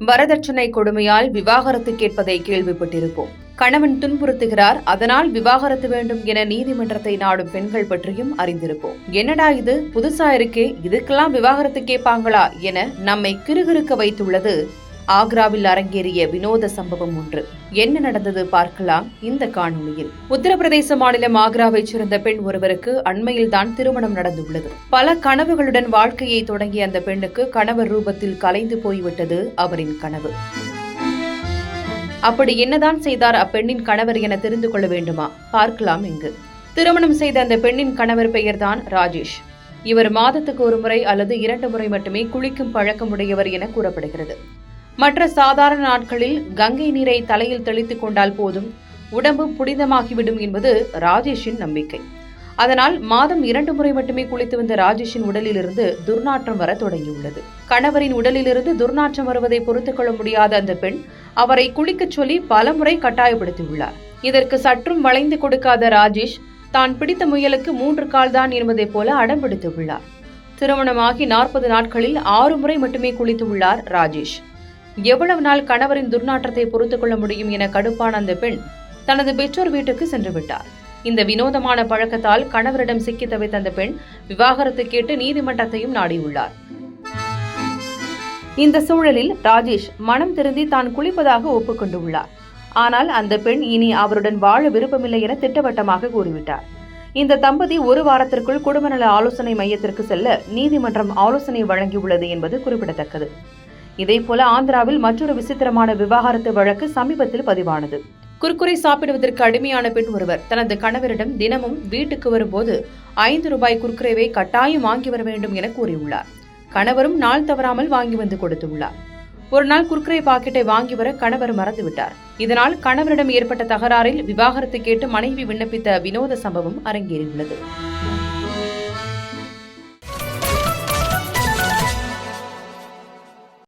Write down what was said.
வரதட்சணை கொடுமையால் விவாகரத்து கேட்பதை கேள்விப்பட்டிருப்போம். கணவன் துன்புறுத்துகிறார், அதனால் விவாகரத்து வேண்டும் என நீதிமன்றத்தை நாடும் பெண்கள் பற்றியும் அறிந்திருப்போம். என்னடா இது புதுசா இருக்கே, இதுக்கெல்லாம் விவாகரத்து கேட்பாங்களா என நம்மை கிறுகிறுக்க வைத்துள்ளது ஆக்ராவில் அரங்கேறிய வினோத சம்பவம் ஒன்று. என்ன நடந்தது பார்க்கலாம் இந்த காணொலியில். உத்தரப்பிரதேச மாநிலம் ஆக்ராவைச் சேர்ந்த பெண் ஒருவருக்கு அண்மையில்தான் திருமணம் நடந்துள்ளது. பல கனவுகளுடன் வாழ்க்கையை தொடங்கிய அந்த பெண்ணுக்கு கணவர் ரூபத்தில் கலைந்து போய்விட்டது அவரின் கனவு. அப்படி என்னதான் செய்தார் அப்பெண்ணின் கணவர் என தெரிந்து கொள்ள வேண்டுமா? பார்க்கலாம் இங்கு. திருமணம் செய்த அந்த பெண்ணின் கணவர் பெயர்தான் ராஜேஷ். இவர் மாதத்துக்கு ஒரு முறை அல்லது 2 முறை மட்டுமே குளிக்கும் பழக்கமுடையவர் என கூறப்படுகிறது. மற்ற சாதாரண நாட்களில் கங்கை நீரை தலையில் தெளித்துக் கொண்டால் போதும், உடம்பு புனிதமாகிவிடும் என்பது ராஜேஷின் நம்பிக்கை. அதனால் மாதம் 2 முறை மட்டுமே குளித்து வந்த ராஜேஷின் உடலிலிருந்து துர்நாற்றம் வர தொடங்கியுள்ளது. கணவரின் உடலிலிருந்து துர்நாற்றம் வருவதை பொறுத்துக் கொள்ள முடியாத அந்த பெண் அவரை குளிக்கச் சொல்லி பலமுறை கட்டாயப்படுத்தியுள்ளார். இதற்கு சற்றும் வளைந்து கொடுக்காத ராஜேஷ் தான் பிடித்த முயலுக்கு 3 கால் தான் என்பதைப் போல அடம் பிடித்துள்ளார். திருமணமாகி 40 நாட்களில் 6 முறை மட்டுமே குளித்துள்ளார் ராஜேஷ். எவ்வளவு நாள் கணவரின் துர்நாற்றத்தை பொறுத்துக் கொள்ள முடியும் என கடுப்பான அந்த பெண் தனது பெற்றோர் வீட்டுக்கு சென்று விட்டார். இந்த வினோதமான பழக்கத்தால் கணவரிடம் சிக்கி தவித்த அந்த பெண் விவாகரத்து கேட்டு நீதிமன்றத்தையும் நாடியுள்ளார். இந்த சூழலில் ராஜேஷ் மனம் திருந்தி தான் குளிப்பதாக ஒப்புக்கொண்டுள்ளார். ஆனால் அந்த பெண் இனி அவருடன் வாழ விருப்பமில்லை என திட்டவட்டமாக கூறிவிட்டார். இந்த தம்பதி 1 வாரத்திற்குள் குடும்பநல ஆலோசனை மையத்திற்கு செல்ல நீதிமன்றம் ஆலோசனை வழங்கியுள்ளது என்பது குறிப்பிடத்தக்கது. இதேபோல ஆந்திராவில் மற்றொரு விசித்திரமான விவாகரத்து வழக்கு சமீபத்தில் பதிவானது. குர்குரே சாப்பிடுவதற்கு அடிமையான பெண் ஒருவர் தனது கணவரிடம் தினமும் வீட்டுக்கு வரும்போது 5 ரூபாய் குர்குரேவை கட்டாயம் வாங்கி வர வேண்டும் என கூறியுள்ளார். கணவரும் நாள் தவறாமல் வாங்கி வந்து கொடுத்துள்ளார். ஒரு நாள் குர்குரே பாக்கெட்டை வாங்கி வர கணவர் மறந்துவிட்டார். இதனால் கணவரிடம் ஏற்பட்ட தகராறில் விவாகரத்து கேட்டு மனைவி விண்ணப்பித்த வினோத சம்பவம் அரங்கேறியுள்ளது.